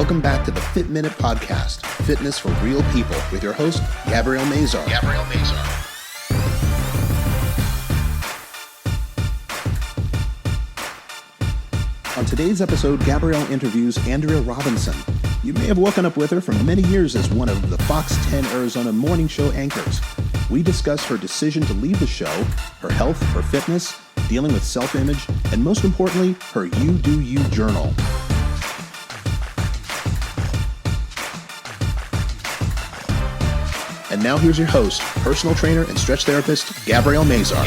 Welcome back to the Fit Minute Podcast, Fitness for Real People, with your host, Gabrielle Mazar. On today's episode, Gabrielle interviews Andrea Robinson. You may have woken up with her for many years as one of the Fox 10 Arizona morning show anchors. We discuss her decision to leave the show, her health, her fitness, dealing with self-image, and most importantly, her You Do You journal. And now here's your host, personal trainer and stretch therapist, Gabrielle Mazar.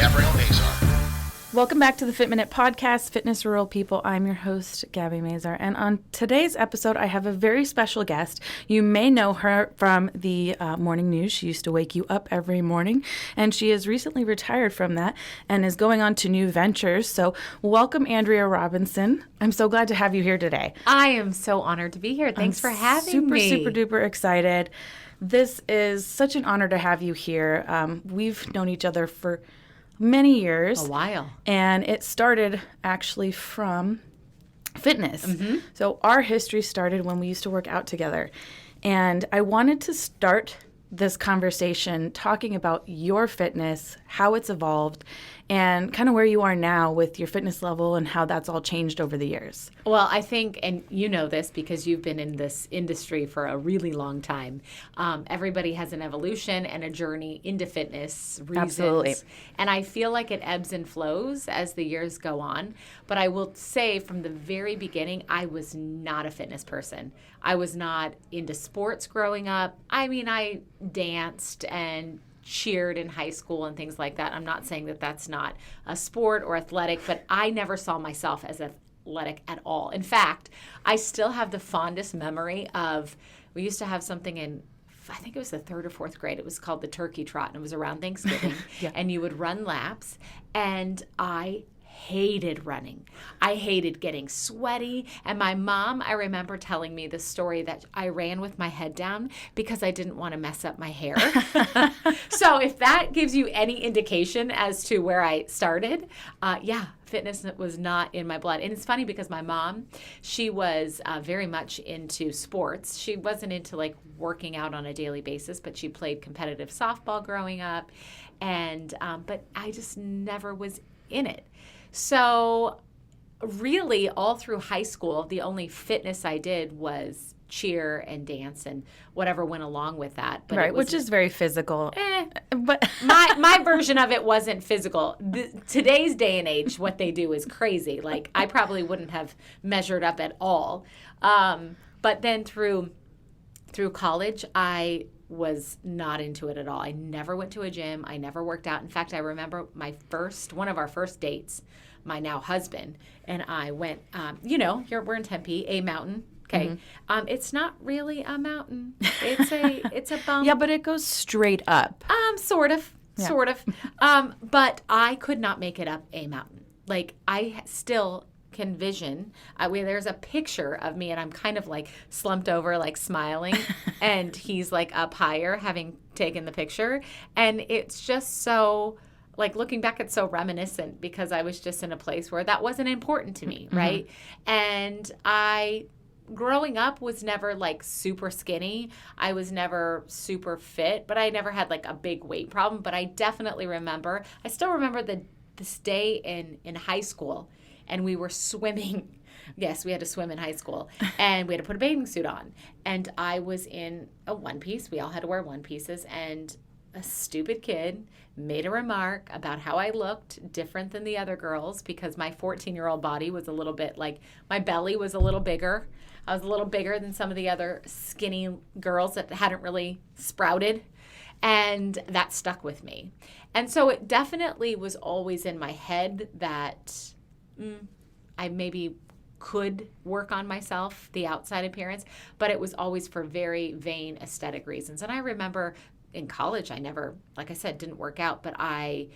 Welcome back to the Fit Minute Podcast, Fitness for Real People. I'm your host, Gabby Mazar. And on today's episode, I have a very special guest. You may know her from the morning news. She used to wake you up every morning, and she has recently retired from that and is going on to new ventures. So welcome, Andrea Robinson. I'm so glad to have you here today. I am so honored to be here. Thanks for having me. Super duper excited. This is such an honor to have you here. We've known each other for many years. A while. And it started actually from fitness. Mm-hmm. So our history started when we used to work out together. And I wanted to start this conversation talking about your fitness, how it's evolved, and kind of where you are now with your fitness level and how that's all changed over the years. Well, I think, and you know this because you've been in this industry for a really long time, everybody has an evolution and a journey into fitness reasons. Absolutely. And I feel like it ebbs and flows as the years go on. But I will say from the very beginning, I was not a fitness person. I was not into sports growing up. I mean, I danced and cheered in high school and things like that. I'm not saying that that's not a sport or athletic, but I never saw myself as athletic at all. In fact, I still have the fondest memory of, we used to have something in, I think it was the third or fourth grade. It was called the turkey trot, and it was around Thanksgiving. Yeah. And you would run laps, and I hated running. I hated getting sweaty. And my mom, I remember telling me the story that I ran with my head down because I didn't want to mess up my hair. So if that gives you any indication as to where I started, fitness was not in my blood. And it's funny because my mom, she was very much into sports. She wasn't into like working out on a daily basis, but she played competitive softball growing up. And but I just never was in it. So really all through high school, the only fitness I did was cheer and dance and whatever went along with that. But right, which is very physical. But my version of it wasn't physical. Today's day and age, what they do is crazy. Like I probably wouldn't have measured up at all. But then through college, I was not into it at all. I never went to a gym. I never worked out. In fact, I remember one of our first dates, my now husband and I went, we're in Tempe, a mountain. Okay. Mm-hmm. It's not really a mountain. It's a bump. Yeah, but it goes straight up. Sort of. But I could not make it up a mountain. Like I still can vision. There's a picture of me and I'm kind of like slumped over, like smiling, and he's like up higher having taken the picture. And it's just so, like looking back, it's so reminiscent because I was just in a place where that wasn't important to me, right? And growing up was never like super skinny. I was never super fit, but I never had like a big weight problem. But I definitely I still remember this day in high school. And we were swimming. Yes, we had to swim in high school. And we had to put a bathing suit on. And I was in a one piece. We all had to wear one pieces. And a stupid kid made a remark about how I looked different than the other girls because my 14-year-old body was a little bit like, my belly was a little bigger. I was a little bigger than some of the other skinny girls that hadn't really sprouted. And that stuck with me. And so it definitely was always in my head that I maybe could work on myself, the outside appearance, but it was always for very vain aesthetic reasons. And I remember in college, I never, like I said, didn't work out, but I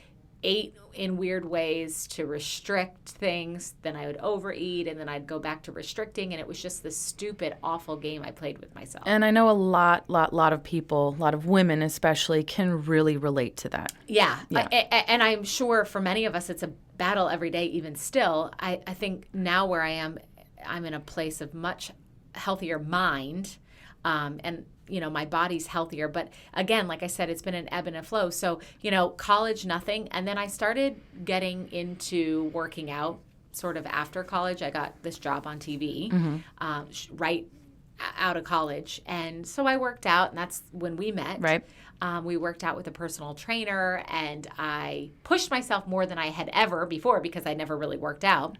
ate in weird ways to restrict things. Then I would overeat, and then I'd go back to restricting, and it was just this stupid, awful game I played with myself. And I know a lot of people, a lot of women especially, can really relate to that. Yeah. And I'm sure for many of us, it's a battle every day, even still. I think now where I am, I'm in a place of much healthier mind, and my body's healthier. But again, like I said, it's been an ebb and a flow. So, college, nothing. And then I started getting into working out sort of after college. I got this job on TV, right out of college. And so I worked out, and that's when we met. Right. We worked out with a personal trainer, and I pushed myself more than I had ever before because I never really worked out.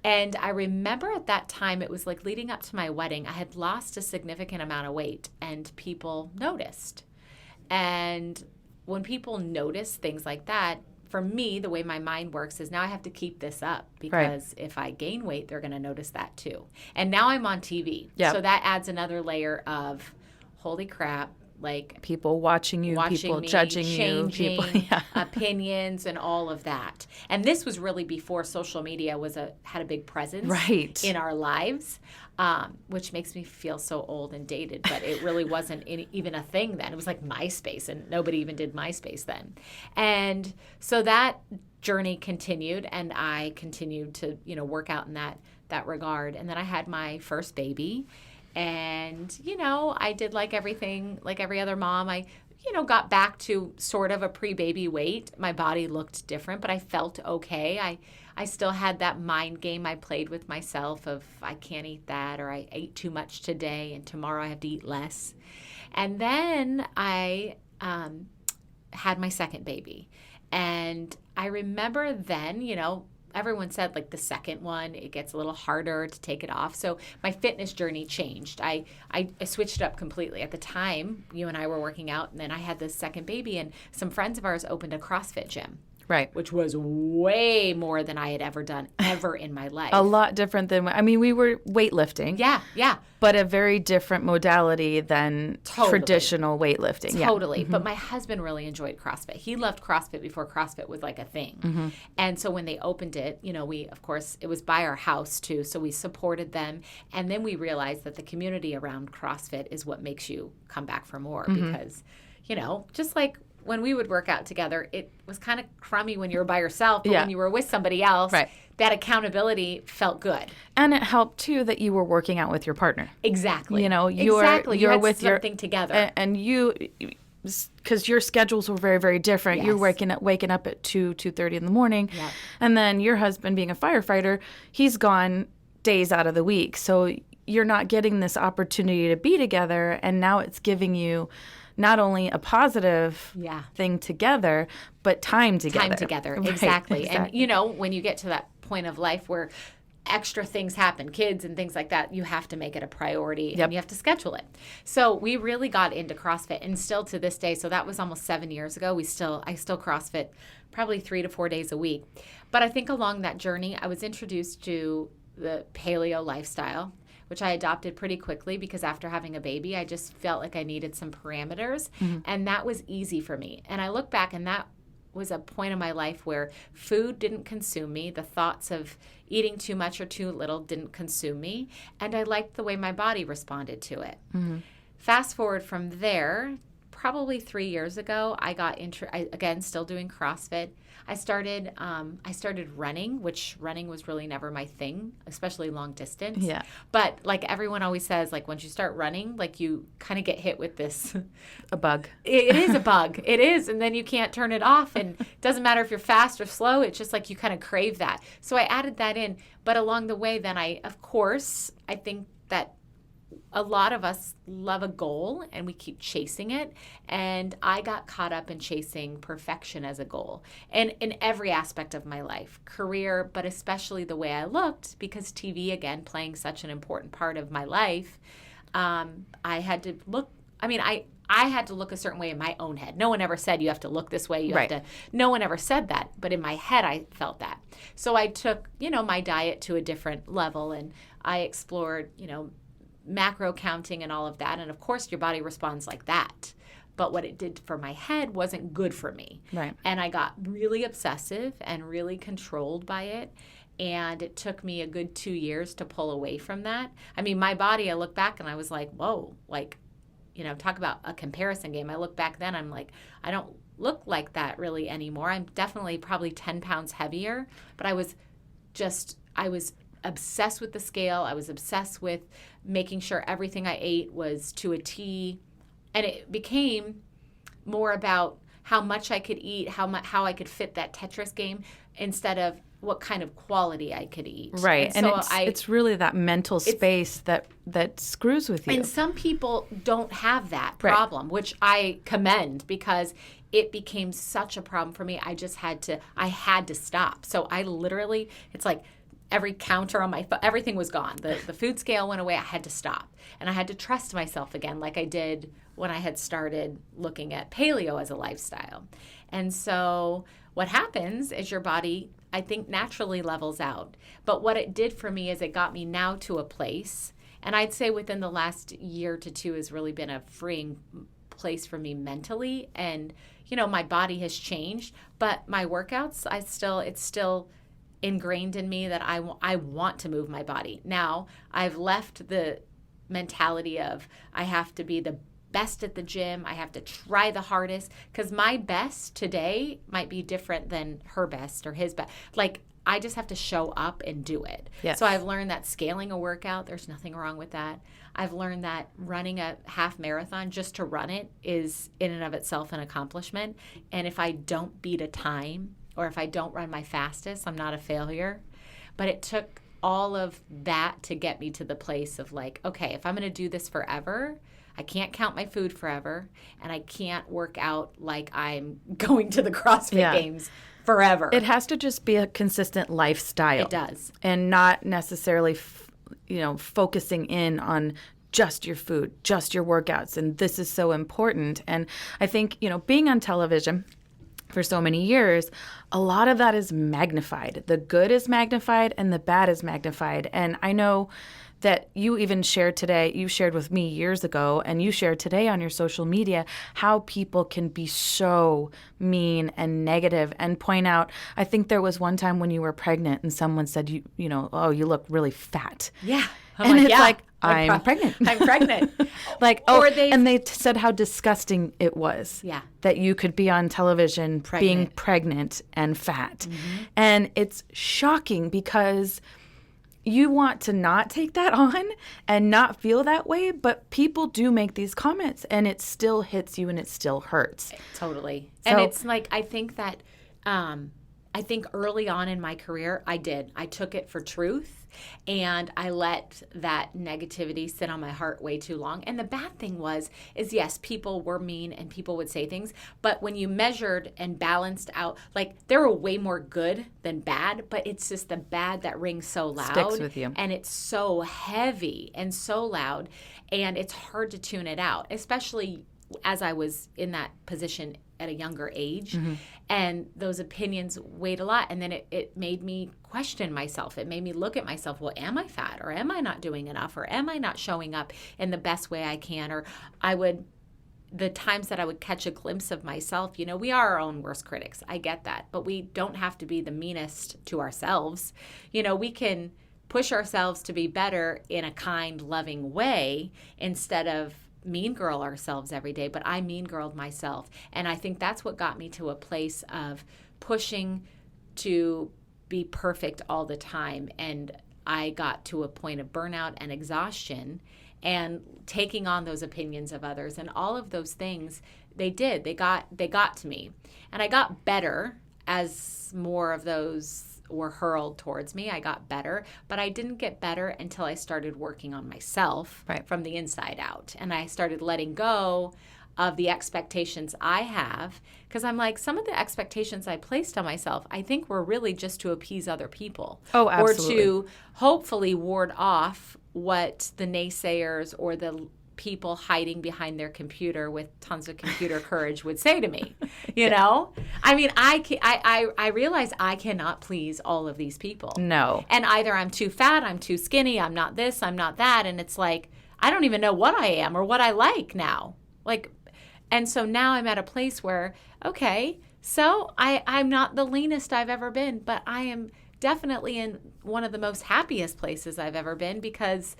And I remember at that time, it was like leading up to my wedding, I had lost a significant amount of weight, and people noticed. And when people notice things like that, for me, the way my mind works is now I have to keep this up because if I gain weight, they're going to notice that too. And now I'm on TV. Yep. So that adds another layer of, holy crap, like people watching you, people me, judging changing you, people, opinions and all of that. And this was really before social media had a big presence in our lives, which makes me feel so old and dated. But it really wasn't even a thing then. It was like MySpace, and nobody even did MySpace then. And so that journey continued, and I continued to work out in that regard. And then I had my first baby. And, I did like everything, like every other mom. I, got back to sort of a pre-baby weight. My body looked different, but I felt okay. I still had that mind game I played with myself of I can't eat that, or I ate too much today and tomorrow I have to eat less. And then I had my second baby. And I remember then, everyone said like the second one, it gets a little harder to take it off. So my fitness journey changed. I switched up completely. At the time, you and I were working out, and then I had this second baby, and some friends of ours opened a CrossFit gym. Right. Which was way more than I had ever done ever in my life. A lot different than, we were weightlifting. Yeah. But a very different modality than traditional weightlifting. Totally. Yeah. Mm-hmm. But my husband really enjoyed CrossFit. He loved CrossFit before CrossFit was like a thing. Mm-hmm. And so when they opened it, we, of course, it was by our house too. So we supported them. And then we realized that the community around CrossFit is what makes you come back for more because, just like when we would work out together, it was kind of crummy when you were by yourself, but when you were with somebody else, that accountability felt good. And it helped too that you were working out with your partner. Exactly. You're you had with something together. And you, because your schedules were very, very different. Yes. You're waking up at 2:30 in the morning. Yep. And then your husband being a firefighter, he's gone days out of the week. So you're not getting this opportunity to be together. And now it's giving you not only a positive thing together, but time together. Time together, Right, exactly. And, when you get to that point of life where extra things happen, kids and things like that, you have to make it a priority and you have to schedule it. So we really got into CrossFit, and still to this day, so that was almost 7 years ago, I still CrossFit probably 3 to 4 days a week. But I think along that journey, I was introduced to the paleo lifestyle, which I adopted pretty quickly because after having a baby, I just felt like I needed some parameters. Mm-hmm. And that was easy for me. And I look back, and that was a point in my life where food didn't consume me. The thoughts of eating too much or too little didn't consume me. And I liked the way my body responded to it. Mm-hmm. Fast forward from there, probably 3 years ago, I got again, still doing CrossFit. I started running, which running was really never my thing, especially long distance. Yeah. But like everyone always says, like once you start running, like you kind of get hit with this. A bug. It is a bug. It is. And then you can't turn it off. And it doesn't matter if you're fast or slow. It's just like you kind of crave that. So I added that in. But along the way, then I think that a lot of us love a goal and we keep chasing it. And I got caught up in chasing perfection as a goal. And in every aspect of my life, career, but especially the way I looked, because TV, again, playing such an important part of my life, I had to look, I had to look a certain way in my own head. No one ever said you have to look this way. You have to. No one ever said that. But in my head, I felt that. So I took, my diet to a different level, and I explored, macro counting and all of that. And of course, your body responds like that. But what it did for my head wasn't good for me. Right. And I got really obsessive and really controlled by it. And it took me a good 2 years to pull away from that. My body, I look back and I was like, whoa, talk about a comparison game. I look back then, I'm like, I don't look like that really anymore. I'm definitely probably 10 pounds heavier, but I was obsessed with the scale. I was obsessed with making sure everything I ate was to a T. And it became more about how much I could eat, how I could fit that Tetris game, instead of what kind of quality I could eat. Right. And so it's really that mental space that screws with you. And some people don't have that problem, which I commend, because it became such a problem for me. I had to stop. So I literally, it's like every counter on my phone, everything was gone. The food scale went away. I had to stop. And I had to trust myself again, like I did when I had started looking at paleo as a lifestyle. And so what happens is your body, I think, naturally levels out. But what it did for me is it got me now to a place, and I'd say within the last year to two has really been a freeing place for me mentally. And, my body has changed, but my workouts, it's still ingrained in me that I want to move my body. Now, I've left the mentality of I have to be the best at the gym. I have to try the hardest, because my best today might be different than her best or his best. Like, I just have to show up and do it. Yes. So I've learned that scaling a workout, there's nothing wrong with that. I've learned that running a half marathon just to run it is in and of itself an accomplishment. And if I don't beat a time, or if I don't run my fastest, I'm not a failure. But it took all of that to get me to the place of like, okay, if I'm going to do this forever, I can't count my food forever, and I can't work out like I'm going to the CrossFit Games forever. It has to just be a consistent lifestyle. It does. And not necessarily, focusing in on just your food, just your workouts. And this is so important. And I think, being on television for so many years, a lot of that is magnified. The good is magnified and the bad is magnified. And I know that you even shared today, you shared with me years ago, and you shared today on your social media, how people can be so mean and negative and point out. I think there was one time when you were pregnant and someone said, oh, you look really fat. Yeah. And it's like, I'm pregnant. I'm pregnant. And they said how disgusting it was. Yeah. That you could be on television being pregnant and fat. Mm-hmm. And it's shocking, because you want to not take that on and not feel that way, but people do make these comments, and it still hits you and it still hurts. Totally. And it's like, I think that, I think early on in my career, I took it for truth, and I let that negativity sit on my heart way too long. And the bad thing is yes, people were mean and people would say things, but when you measured and balanced out, like, there were way more good than bad, but it's just the bad that rings so loud. Sticks with you. And it's so heavy and so loud, and it's hard to tune it out, especially as I was in that position at a younger age. Mm-hmm. And those opinions weighed a lot. And then it made me question myself. It made me look at myself. Well, am I fat? Or am I not doing enough? Or am I not showing up in the best way I can? Or the times that I would catch a glimpse of myself, we are our own worst critics. I get that. But we don't have to be the meanest to ourselves. We can push ourselves to be better in a kind, loving way, instead of mean girl ourselves every day. But I mean girled myself. And I think that's what got me to a place of pushing to be perfect all the time. And I got to a point of burnout and exhaustion, and taking on those opinions of others, and all of those things, they got to me. And I got better as more of those were hurled towards me. I got better, but I didn't get better until I started working on myself from the inside out. And I started letting go of the expectations I have, because I'm like, some of the expectations I placed on myself, I think were really just to appease other people. Oh, absolutely. Or to hopefully ward off what the naysayers or the people hiding behind their computer with tons of computer courage would say to me, you know? I mean, I realize I cannot please all of these people. No. And either I'm too fat, I'm too skinny, I'm not this, I'm not that. And it's like, I don't even know what I am or what I like now. And so now I'm at a place where, okay, so I'm not the leanest I've ever been, but I am definitely in one of the most happiest places I've ever been, because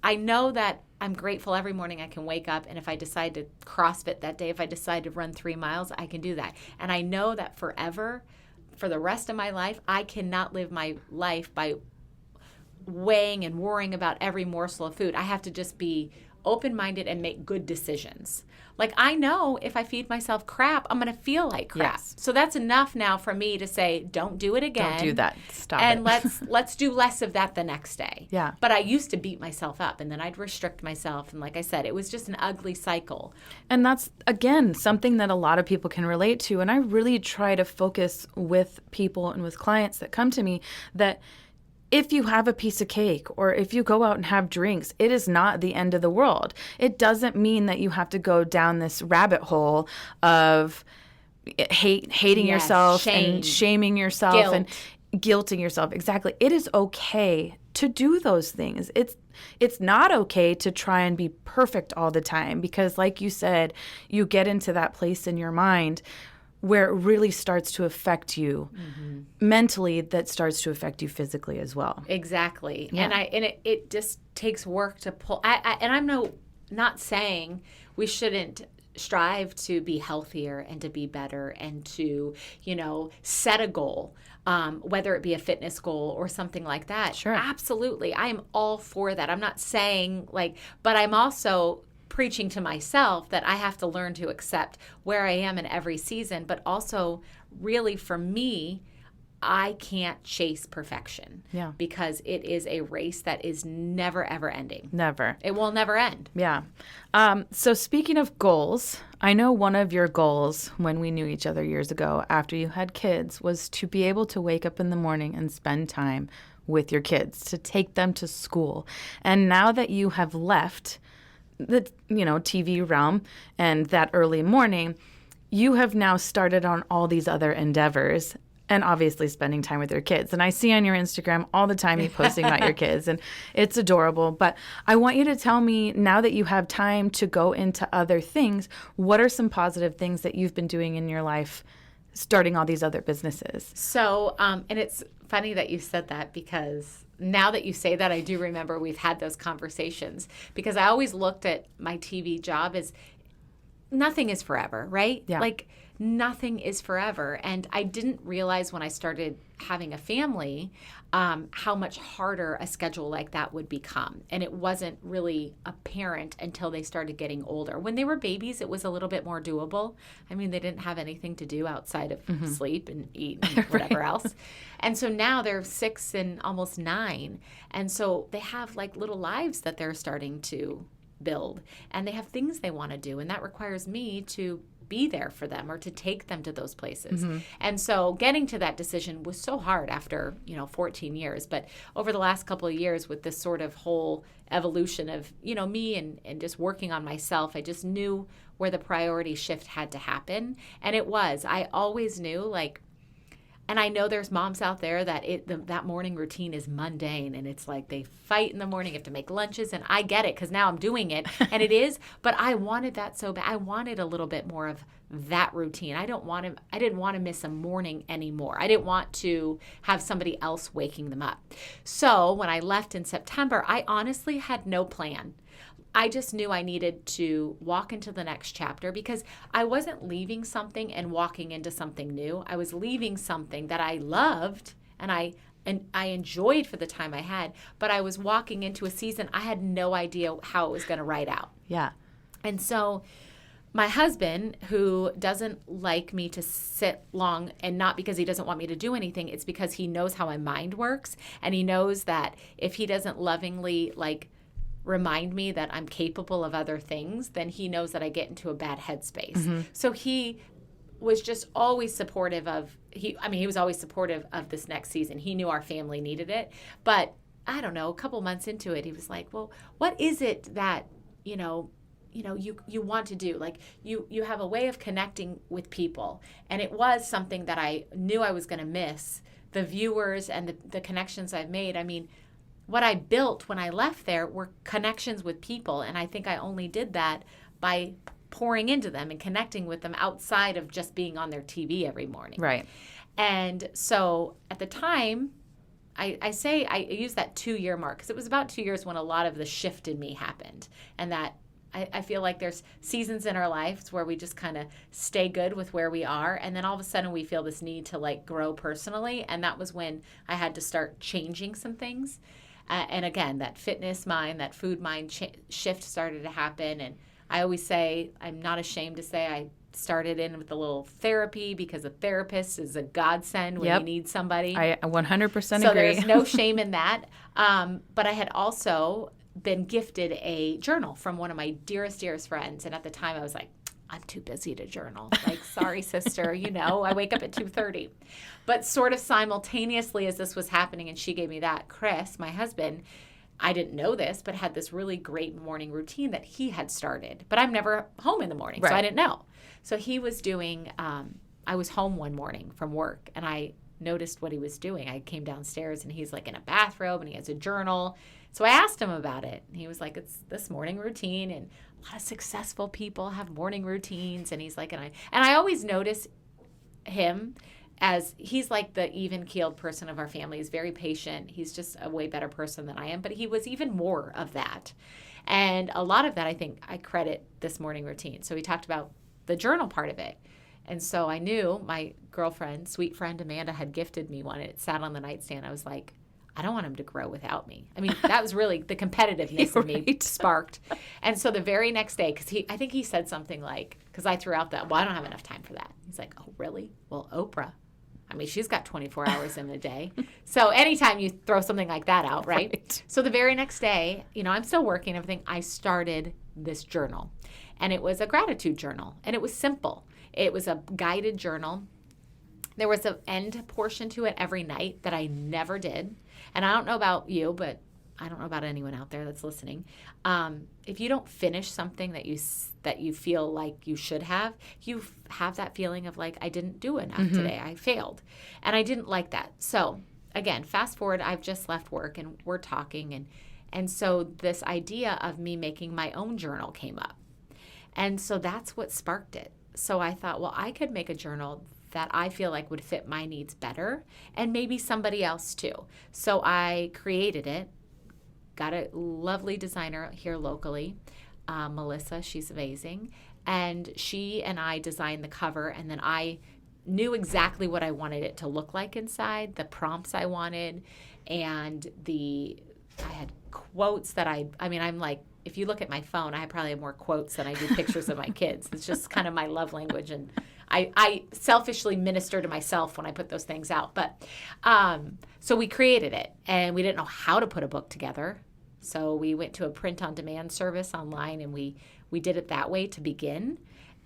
I know that I'm grateful every morning I can wake up, and if I decide to CrossFit that day, if I decide to run 3 miles, I can do that. And I know that forever, for the rest of my life, I cannot live my life by weighing and worrying about every morsel of food. I have to just be open-minded and make good decisions. Like, I know if I feed myself crap, I'm going to feel like crap. Yes. So that's enough now for me to say, don't do it again. Don't do that. Stop and it. let's do less of that the next day. Yeah. But I used to beat myself up, and then I'd restrict myself. And like I said, it was just an ugly cycle. And that's, again, something that a lot of people can relate to. And I really try to focus with people and with clients that come to me that if you have a piece of cake or if you go out and have drinks, it is not the end of the world. It doesn't mean that you have to go down this rabbit hole of hating yourself and shaming yourself and guilting yourself. Exactly. It is okay to do those things. It's not okay to try and be perfect all the time because, like you said, you get into that place in your mind where it really starts to affect you mentally, that starts to affect you physically as well. Exactly. Yeah. And it just takes work to pull. And I'm not saying we shouldn't strive to be healthier and to be better and to, set a goal, whether it be a fitness goal or something like that. Sure. Absolutely. I am all for that. I'm not saying but I'm also preaching to myself that I have to learn to accept where I am in every season, but also really for me, I can't chase perfection. Yeah. Because it is a race that is never, ever ending. Never. It will never end. Yeah. So speaking of goals, I know one of your goals when we knew each other years ago after you had kids was to be able to wake up in the morning and spend time with your kids, to take them to school. And now that you have left the TV realm and that early morning, you have now started on all these other endeavors and obviously spending time with your kids. And I see on your Instagram all the time you posting about your kids, and it's adorable. But I want you to tell me, now that you have time to go into other things, what are some positive things that you've been doing in your life starting all these other businesses? So, and it's funny that you said that because now that you say that, I do remember we've had those conversations because I always looked at my TV job as nothing is forever, right? Yeah. Like nothing is forever. And I didn't realize when I started having a family how much harder a schedule like that would become. And it wasn't really apparent until they started getting older. When they were babies, it was a little bit more doable. I mean, they didn't have anything to do outside of sleep and eat and whatever else. And so now they're 6 and almost 9. And so they have like little lives that they're starting to build. And they have things they want to do. And that requires me to be there for them or to take them to those places. And so getting to that decision was so hard after, 14 years. But over the last couple of years with this sort of whole evolution of, me and just working on myself, I just knew where the priority shift had to happen. And it was. I always knew, and I know there's moms out there that that morning routine is mundane and it's like they fight in the morning, you have to make lunches, and I get it because now I'm doing it and it is, but I wanted that so bad. I wanted a little bit more of that routine. I didn't want to miss a morning anymore. I didn't want to have somebody else waking them up. So when I left in September, I honestly had no plan. I just knew I needed to walk into the next chapter because I wasn't leaving something and walking into something new. I was leaving something that I loved and I enjoyed for the time I had, but I was walking into a season I had no idea how it was going to ride out. Yeah. And so my husband, who doesn't like me to sit long, and not because he doesn't want me to do anything, it's because he knows how my mind works, and he knows that if he doesn't lovingly remind me that I'm capable of other things, then he knows that I get into a bad headspace. So he was just always supportive of, he was always supportive of this next season. He knew our family needed it. But I don't know, a couple months into it, he was like, well, what is it that, you want to do? You have a way of connecting with people. And it was something that I knew I was going to miss. The viewers and the connections I've made. I mean, what I built when I left there were connections with people, and I think I only did that by pouring into them and connecting with them outside of just being on their TV every morning. Right. And so at the time, I use that 2-year mark because it was about 2 years when a lot of the shift in me happened, and that I feel like there's seasons in our lives where we just kind of stay good with where we are, and then all of a sudden we feel this need to grow personally, and that was when I had to start changing some things. And again, that fitness mind, that food mind shift started to happen. And I always say, I'm not ashamed to say I started in with a little therapy because a therapist is a godsend when you need somebody. I 100% agree. So there's no shame in that. But I had also been gifted a journal from one of my dearest friends. And at the time I was like, I'm too busy to journal. Like, sorry, sister, I wake up at 2:30. But sort of simultaneously as this was happening and she gave me that, Chris, my husband, I didn't know this, but had this really great morning routine that he had started. But I'm never home in the morning, so I didn't know. So he was doing, I was home one morning from work, and I noticed what he was doing. I came downstairs, and he's like in a bathrobe, and he has a journal. So I asked him about it. And he was like, it's this morning routine, and a lot of successful people have morning routines. And he's like, and I always notice him as he's like the even-keeled person of our family. He's very patient. He's just a way better person than I am. But he was even more of that. And a lot of that, I think, I credit this morning routine. So he talked about the journal part of it. And so I knew my girlfriend, sweet friend Amanda, had gifted me one. It sat on the nightstand. I was like, I don't want him to grow without me. I mean, that was really the competitiveness of me sparked. And so the very next day, because I think he said something like, because I threw out that, well, I don't have enough time for that. He's like, oh, really? Well, Oprah. I mean, she's got 24 hours in a day. So anytime you throw something like that out, right? So the very next day, I'm still working and everything. I started this journal. And it was a gratitude journal. And it was simple. It was a guided journal. There was an end portion to it every night that I never did. And I don't know about you, but I don't know about anyone out there that's listening. If you don't finish something that you feel like you should have, you have that feeling of like, I didn't do enough today. I failed. And I didn't like that. So again, fast forward, I've just left work and we're talking. And so this idea of me making my own journal came up. And so that's what sparked it. So I thought, well, I could make a journal that I feel like would fit my needs better and maybe somebody else too. So I created it, got a lovely designer here locally, Melissa, she's amazing. And she and I designed the cover, and then I knew exactly what I wanted it to look like inside, the prompts I wanted, and I had quotes that I'm like, if you look at my phone, I probably have more quotes than I do pictures of my kids. It's just kind of my love language, and I selfishly minister to myself when I put those things out. But so we created it, and we didn't know how to put a book together. So we went to a print-on-demand service online, and we did it that way to begin.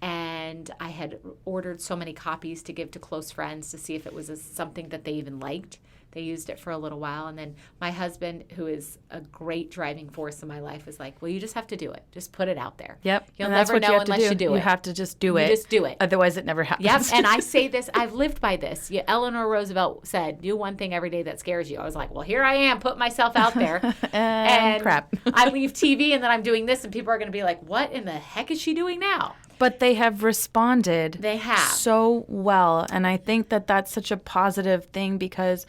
And I had ordered so many copies to give to close friends to see if it was something that they even liked. They used it for a little while. And then my husband, who is a great driving force in my life, was like, well, you just have to do it. Just put it out there. Yep. You'll never know unless you do it. You have to just do it. You just do it. Otherwise, it never happens. Yep. And I say this, I've lived by this. Eleanor Roosevelt said, do one thing every day that scares you. I was like, well, here I am, put myself out there. and crap. I leave TV and then I'm doing this, and people are going to be like, what in the heck is she doing now? But they have responded They have. so well. And I think that that's such a positive thing because,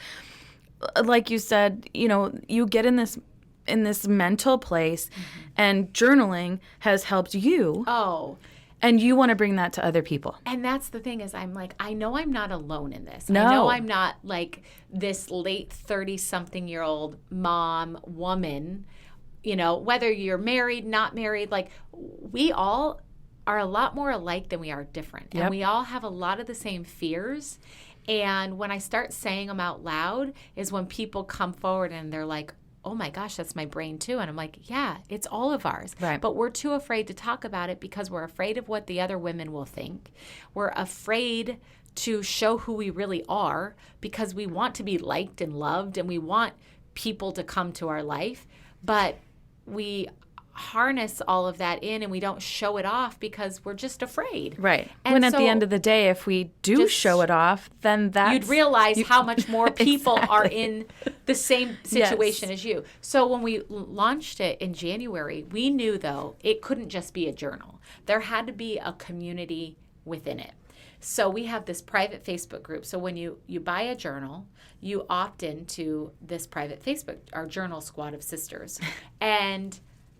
like you said, you get in this mental place, and journaling has helped you. Oh. And you want to bring that to other people. And that's the thing is I'm like, I know I'm not alone in this. No. I know I'm not like this late 30-something-year-old mom, woman, whether you're married, not married, like we all are a lot more alike than we are different. Yep. And we all have a lot of the same fears. And when I start saying them out loud is when people come forward and they're like, oh my gosh, that's my brain too. And I'm like, yeah, it's all of ours. Right. But we're too afraid to talk about it because we're afraid of what the other women will think. We're afraid to show who we really are because we want to be liked and loved and we want people to come to our life. But we harness all of that in and we don't show it off because we're just afraid. Right. And when at the end of the day, if we do show it off, then you'd realize how much more people are in the same situation as you. So when we launched it in January, we knew though it couldn't just be a journal. There had to be a community within it. So we have this private Facebook group. So when you buy a journal, you opt into this private Facebook, our journal squad of sisters. And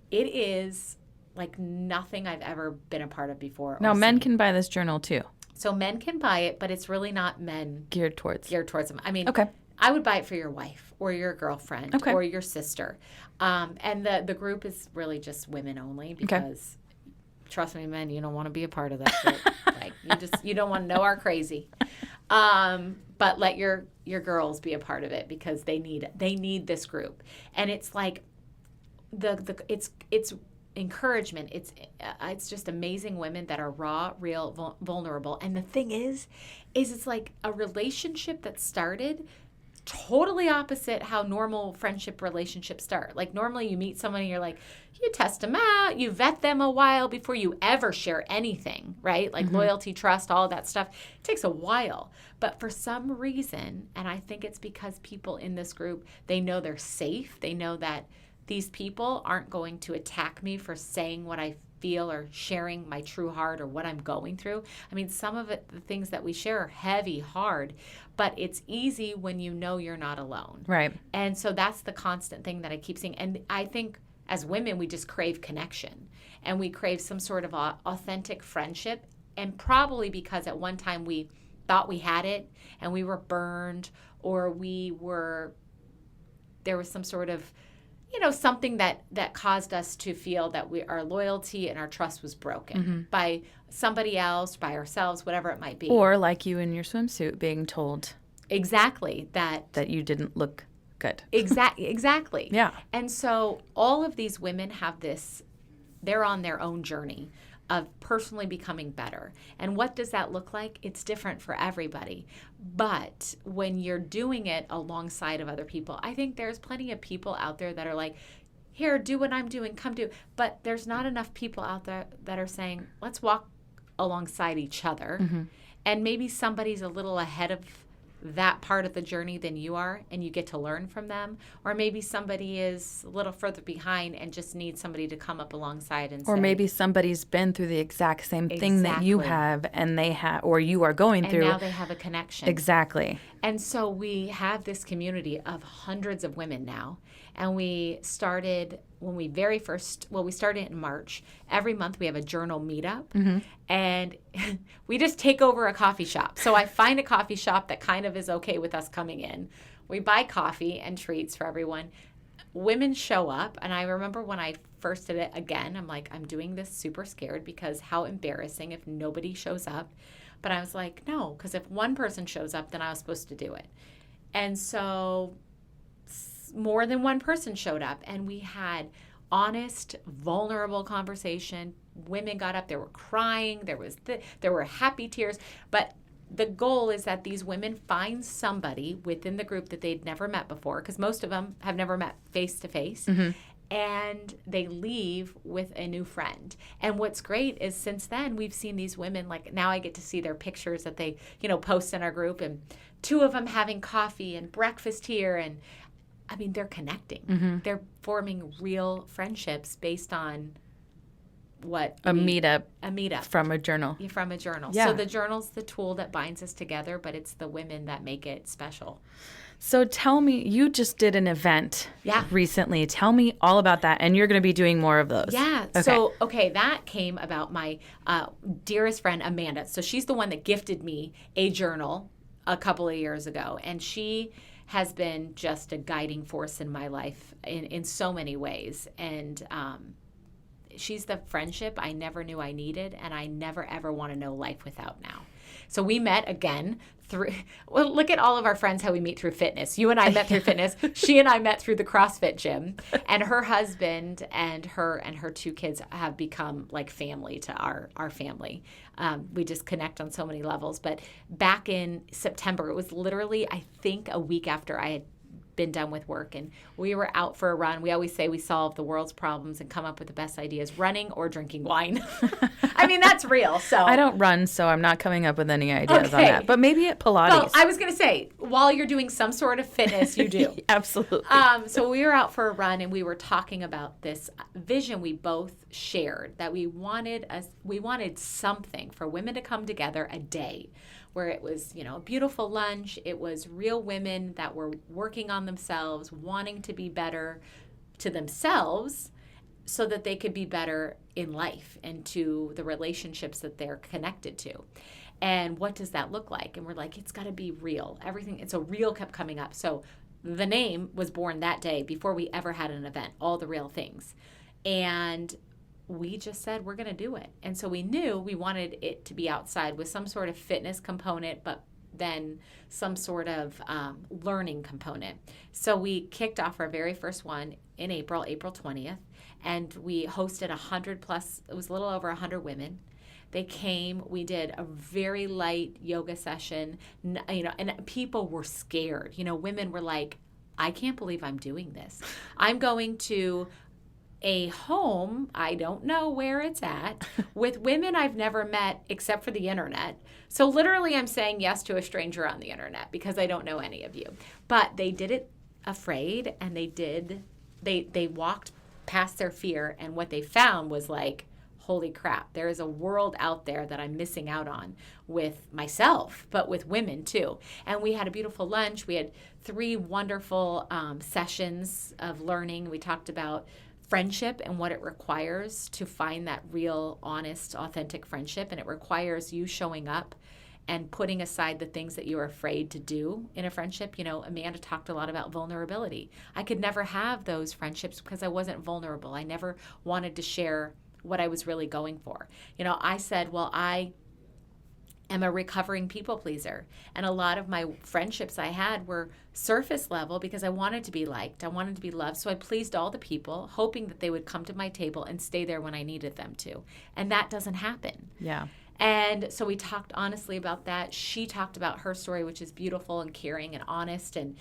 it is like nothing I've ever been a part of before. Now, men can buy this journal too. So men can buy it, but it's really not men geared towards them. I mean, okay. I would buy it for your wife or your girlfriend or your sister. And the group is really just women only because, trust me, men, you don't want to be a part of that group. Like, you don't want to know our crazy. But let your girls be a part of it because they need this group. And it's like it's encouragement. It's just amazing women that are raw, real, vulnerable. And the thing is it's like a relationship that started totally opposite how normal friendship relationships start. Like normally you meet someone and you're like, you test them out, you vet them a while before you ever share anything, right? Like loyalty, trust, all that stuff. It takes a while. But for some reason, and I think it's because people in this group, they know they're safe. They know that these people aren't going to attack me for saying what I feel or sharing my true heart or what I'm going through. I mean, some of it, the things that we share are heavy, hard, but it's easy when you know you're not alone. Right. And so that's the constant thing that I keep seeing. And I think as women, we just crave connection and we crave some sort of authentic friendship. And probably because at one time we thought we had it and we were burned or there was some sort of something that caused us to feel that our loyalty and our trust was broken by somebody else, by ourselves, whatever it might be. Or like you in your swimsuit being told. Exactly. That you didn't look good. Exactly. Yeah. And so all of these women have they're on their own journey of personally becoming better. And what does that look like? It's different for everybody. But when you're doing it alongside of other people, I think there's plenty of people out there that are like, here, do what I'm doing, come do. But there's not enough people out there that are saying, let's walk alongside each other. And maybe somebody's a little ahead of that part of the journey than you are, and you get to learn from them. Or maybe somebody is a little further behind and just needs somebody to come up alongside and say. Or maybe somebody's been through the exact same thing that you have, and they have, or you are going through. And now they have a connection. Exactly. And so we have this community of hundreds of women now. And we started we started in March. Every month we have a journal meetup. And we just take over a coffee shop. So I find a coffee shop that kind of is okay with us coming in. We buy coffee and treats for everyone. Women show up. And I remember when I first did it again, I'm like, I'm doing this super scared because how embarrassing if nobody shows up. But I was like, no, because if one person shows up, then I was supposed to do it. And so more than one person showed up, and we had honest, vulnerable conversation. Women got up, they were crying, there were happy tears, but the goal is that these women find somebody within the group that they'd never met before, because most of them have never met face to face, and they leave with a new friend. And what's great is since then we've seen these women, like now I get to see their pictures that they post in our group, and two of them having coffee and breakfast here, and I mean, they're connecting. They're forming real friendships based on a meetup from a journal. From a journal. Yeah. So the journal's the tool that binds us together, but it's the women that make it special. So tell me, you just did an event recently. Tell me all about that, and you're going to be doing more of those. Yeah. Okay. So, that came about my dearest friend, Amanda. So she's the one that gifted me a journal a couple of years ago, and she has been just a guiding force in my life in so many ways. And she's the friendship I never knew I needed, and I never, ever want to know life without now. So we met again look at all of our friends, how we meet through fitness. You and I met through fitness. She and I met through the CrossFit gym. And her husband and her two kids have become like family to our family. We just connect on so many levels. But back in September, it was literally, I think, a week after I had been done with work, and we were out for a run. We always say we solve the world's problems and come up with the best ideas, running or drinking wine. I mean, that's real. So I don't run, so I'm not coming up with any ideas on that. But maybe at Pilates. Well, I was going to say, while you're doing some sort of fitness, you do. Absolutely. So we were out for a run, and we were talking about this vision we both shared, that we wanted something for women to come together a day where it was, a beautiful lunch. It was real women that were working on themselves, wanting to be better to themselves so that they could be better in life and to the relationships that they're connected to. And what does that look like? And we're like, it's got to be real. Everything, and so real kept coming up. So the name was born that day before we ever had an event, all the real things. And we just said, we're going to do it. And so we knew we wanted it to be outside with some sort of fitness component, but then some sort of learning component. So we kicked off our very first one in April 20th, and we hosted 100 plus, it was a little over 100 women. They came, we did a very light yoga session, and people were scared. Women were like, I can't believe I'm doing this. I'm going to a home, I don't know where it's at, with women I've never met except for the internet. So literally I'm saying yes to a stranger on the internet because I don't know any of you. But they did it afraid, and they walked past their fear, and what they found was like, holy crap, there is a world out there that I'm missing out on with myself, but with women too. And we had a beautiful lunch. We had 3 wonderful sessions of learning. We talked about friendship and what it requires to find that real, honest, authentic friendship. And it requires you showing up and putting aside the things that you're afraid to do in a friendship. Amanda talked a lot about vulnerability. I could never have those friendships because I wasn't vulnerable. I never wanted to share what I was really going for. I said, well, I am a recovering people pleaser. And a lot of my friendships I had were surface level because I wanted to be liked. I wanted to be loved. So I pleased all the people, hoping that they would come to my table and stay there when I needed them to. And that doesn't happen. Yeah. And so we talked honestly about that. She talked about her story, which is beautiful and caring and honest, and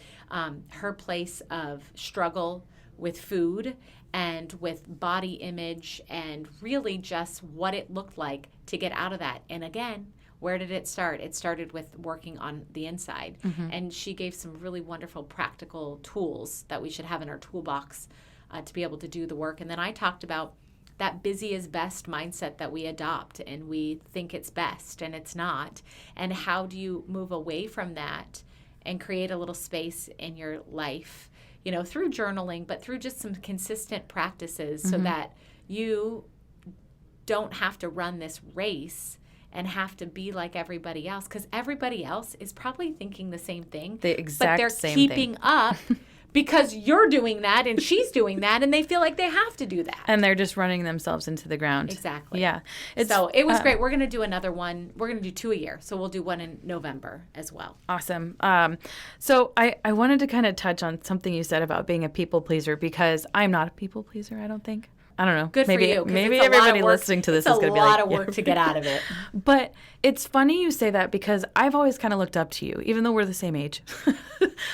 her place of struggle with food and with body image, and really just what it looked like to get out of that. And again, where did it start? It started with working on the inside. Mm-hmm. And she gave some really wonderful practical tools that we should have in our toolbox to be able to do the work. And then I talked about that busy is best mindset that we adopt, and we think it's best and it's not. And how do you move away from that and create a little space in your life, through journaling, but through just some consistent practices, mm-hmm. so that you don't have to run this race and have to be like everybody else, because everybody else is probably thinking the same thing. The exact same thing. But they're keeping up because you're doing that and she's doing that, and they feel like they have to do that. And they're just running themselves into the ground. Exactly. Yeah. So it was great. We're going to do another one. We're going to do 2 a year. So we'll do one in November as well. Awesome. So I wanted to kind of touch on something you said about being a people pleaser, because I'm not a people pleaser, I don't think. I don't know. Good maybe, for you. Maybe everybody listening to this is going to be like, it's a lot of work to get out of it. But it's funny you say that, because I've always kind of looked up to you, even though we're the same age.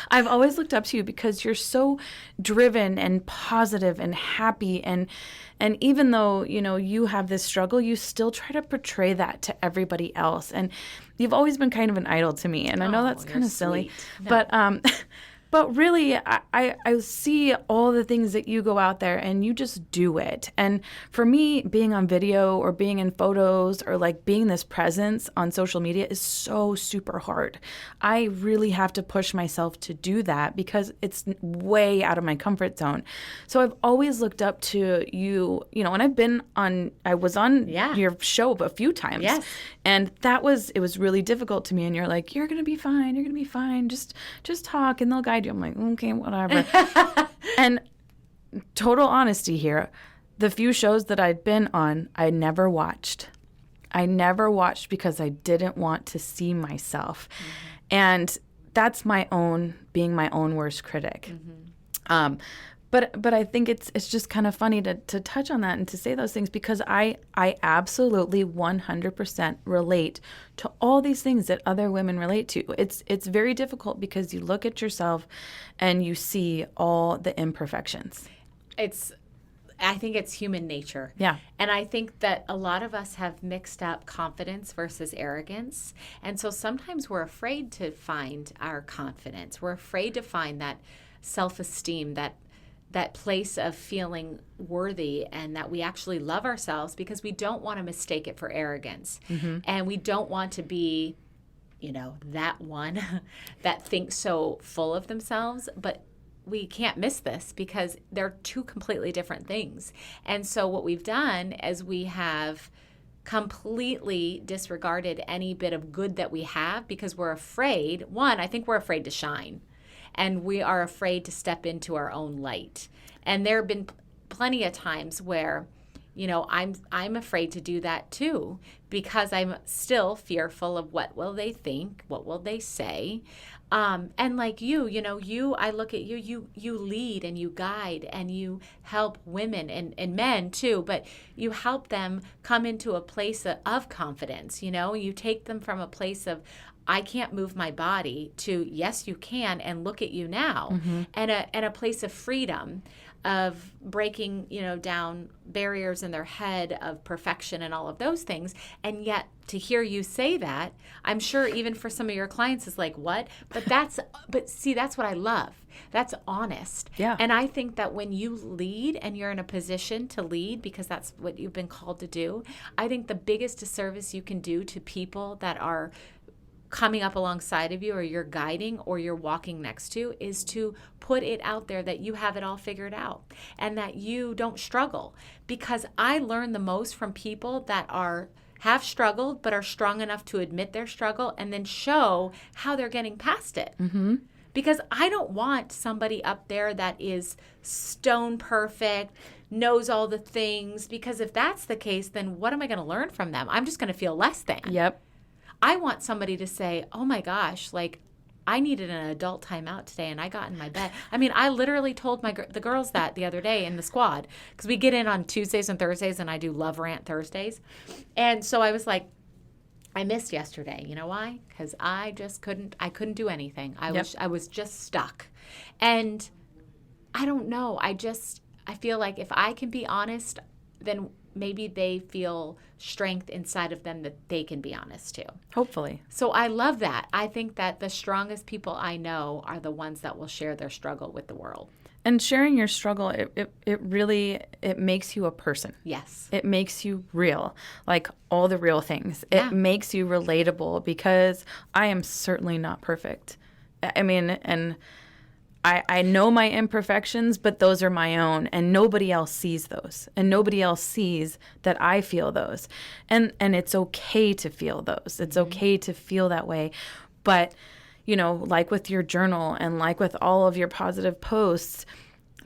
I've always looked up to you because you're so driven and positive and happy. And even though, you have this struggle, you still try to portray that to everybody else. And you've always been kind of an idol to me. And I know that's kind of silly. No. But really, I see all the things that you go out there and you just do it. And for me, being on video or being in photos or like being this presence on social media is so super hard. I really have to push myself to do that because it's way out of my comfort zone. So I've always looked up to you, and I was on your show a few times. Yes. And it was really difficult to me. And you're like, you're going to be fine. You're going to be fine. Just talk and they'll guide you. I'm like, okay, whatever. And total honesty here, the few shows that I'd been on, I never watched. I never watched because I didn't want to see myself. Mm-hmm. And that's being my own worst critic. Mm-hmm. But I think it's just kind of funny to touch on that and to say those things, because I absolutely 100% relate to all these things that other women relate to. It's very difficult because you look at yourself and you see all the imperfections. I think it's human nature. Yeah. And I think that a lot of us have mixed up confidence versus arrogance. And so sometimes we're afraid to find our confidence. We're afraid to find that self-esteem, that place of feeling worthy and that we actually love ourselves, because we don't want to mistake it for arrogance. Mm-hmm. And we don't want to be, that one that thinks so full of themselves. But we can't miss this because they're two completely different things. And so what we've done is we have completely disregarded any bit of good that we have because we're afraid. One, I think we're afraid to shine, and we are afraid to step into our own light. And there have been plenty of times where, you know, I'm afraid to do that too, because I'm still fearful of what will they think, what will they say. And like you know, I look at you lead and you guide and you help women and men too, but you help them come into a place of confidence. You know, you take them from a place of, I can't move my body, to yes, you can, and look at you now, and a place of freedom, of breaking, you know, down barriers in their head of perfection and all of those things. And yet to hear you say that, I'm sure even for some of your clients is like, what? But see, that's what I love. That's honest. Yeah. And I think that when you lead and you're in a position to lead, because that's what you've been called to do, I think the biggest disservice you can do to people that are coming up alongside of you, or you're guiding, or you're walking next to, is to put it out there that you have it all figured out and that you don't struggle. Because I learn the most from people that have struggled but are strong enough to admit their struggle and then show how they're getting past it. Because I don't want somebody up there that is stone perfect, knows all the things, because if that's the case, then what am I going to learn from them? I'm just going to feel less than. Yep. I want somebody to say, oh my gosh, like, I needed an adult timeout today and I got in my bed. I mean, I literally told the girls that the other day in the squad, because we get in on Tuesdays and Thursdays and I do Love Rant Thursdays. And so I was like, I missed yesterday. You know why? Because I couldn't do anything. I was just stuck. And I don't know. I feel like if I can be honest, then maybe they feel strength inside of them that they can be honest too. Hopefully. So I love that. I think that the strongest people I know are the ones that will share their struggle with the world. And sharing your struggle, it really makes you a person. Yes. It makes you real, like all the real things. Yeah. It makes you relatable, because I am certainly not perfect. I mean, and I know my imperfections, but those are my own, and nobody else sees those, and nobody else sees that I feel those. And it's okay to feel those. It's okay to feel that way. But, you know, like with your journal and like with all of your positive posts,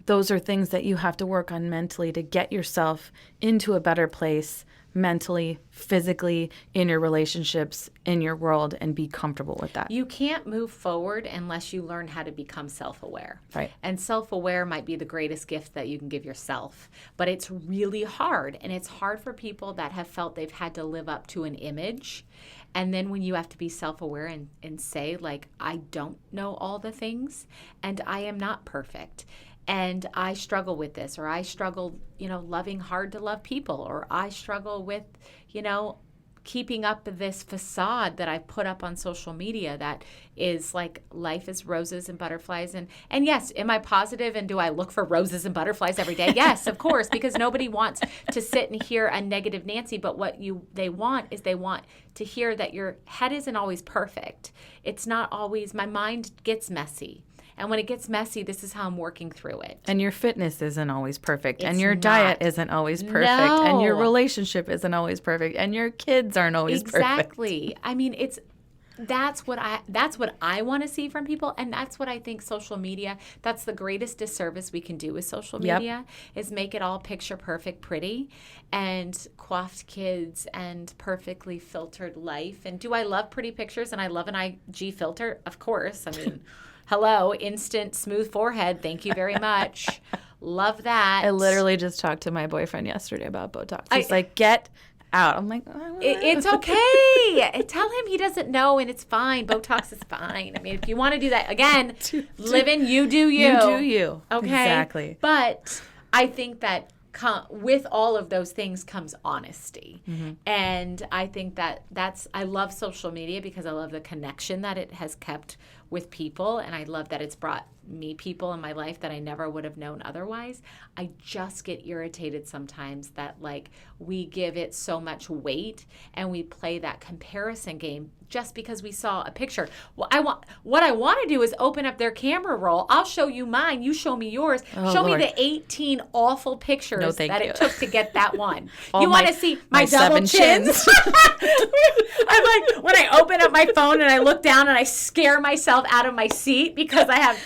those are things that you have to work on mentally to get yourself into a better place mentally, physically, in your relationships, in your world, and be comfortable with that. You can't move forward unless you learn how to become self-aware. Right. And self-aware might be the greatest gift that you can give yourself. But it's really hard. And it's hard for people that have felt they've had to live up to an image. And then when you have to be self-aware and say, like, I don't know all the things and I am not perfect. And I struggle with this, or I struggle, you know, loving hard to love people, or I struggle with, you know, keeping up this facade that I put up on social media that is like life is roses and butterflies. And yes, am I positive and do I look for roses and butterflies every day? Yes, of course, because nobody wants to sit and hear a negative Nancy, but what they want to hear that your head isn't always perfect. It's not always, my mind gets messy. And when it gets messy, this is how I'm working through it. And your fitness isn't always perfect. It's and your diet isn't always perfect. No. And your relationship isn't always perfect. And your kids aren't always perfect. Exactly. I mean, that's what I want to see from people. And that's what I think social media, that's the greatest disservice we can do with social media, is make it all picture perfect, pretty, and coiffed kids and perfectly filtered life. And do I love pretty pictures and I love an IG filter? Of course. I mean... Hello, instant smooth forehead. Thank you very much. Love that. I literally just talked to my boyfriend yesterday about Botox. He's like, get out. I'm like, it's okay. Tell him he doesn't know and it's fine. Botox is fine. I mean, if you want to do that, again, living, you do you. You do you. Okay. Exactly. But I think that with all of those things comes honesty. Mm-hmm. And I think that I love social media because I love the connection that it has kept with people, and I love that it's brought me people in my life that I never would have known otherwise. I just get irritated sometimes that like we give it so much weight and we play that comparison game just because we saw a picture. What I want to do is open up their camera roll. I'll show you mine. You show me yours. Show me the 18 awful pictures it took to get that one. You want to see my double chins? I'm like, when I open up my phone and I look down and I scare myself out of my seat because I have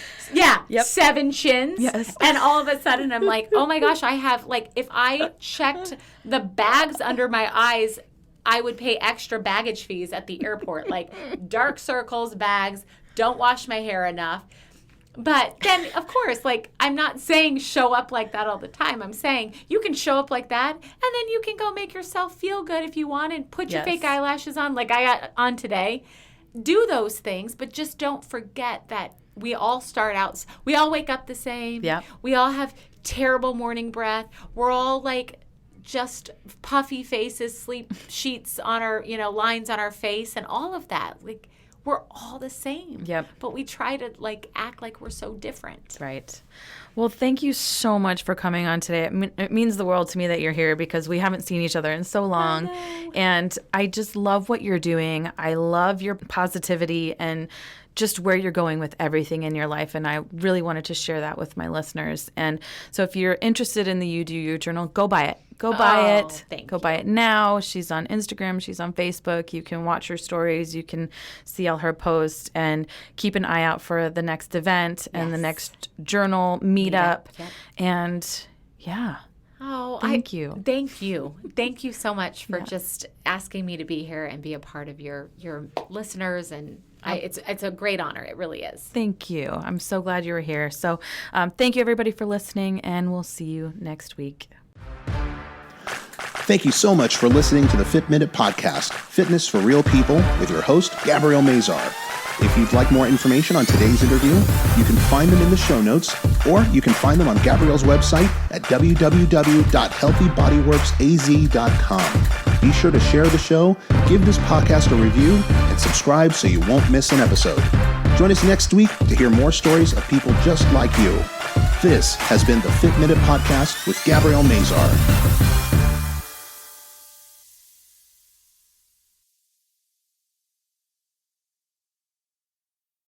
7 chins. Yes. And all of a sudden I'm like, oh my gosh, I have like, if I checked the bags under my eyes, I would pay extra baggage fees at the airport, like dark circles, bags, don't wash my hair enough. But then, of course, like, I'm not saying show up like that all the time. I'm saying you can show up like that, and then you can go make yourself feel good if you want and put your fake eyelashes on like I got on today. Do those things, but just don't forget that we all start out, we all wake up the same. Yeah. We all have terrible morning breath. We're all like just puffy faces, sleep sheets on our, lines on our face and all of that. Like, we're all the same. Yep. But we try to like act like we're so different. Right. Well, thank you so much for coming on today. It means the world to me that you're here because we haven't seen each other in so long. And I just love what you're doing. I love your positivity and just where you're going with everything in your life. And I really wanted to share that with my listeners. And so if you're interested in the You Do You journal, go buy it. Go buy it. Go buy it now. She's on Instagram. She's on Facebook. You can watch her stories. You can see all her posts and keep an eye out for the next event and the next journal meetup. Yep. And thank you. Thank you. Thank you so much for just asking me to be here and be a part of your listeners. And it's a great honor. It really is. Thank you. I'm so glad you were here. So thank you, everybody, for listening, and we'll see you next week. Thank you so much for listening to the Fit Minute Podcast, Fitness for Real People, with your host, Gabrielle Mazar. If you'd like more information on today's interview, you can find them in the show notes, or you can find them on Gabrielle's website at www.healthybodyworksaz.com. Be sure to share the show, give this podcast a review, and subscribe so you won't miss an episode. Join us next week to hear more stories of people just like you. This has been the Fit Minute Podcast with Gabrielle Mazar.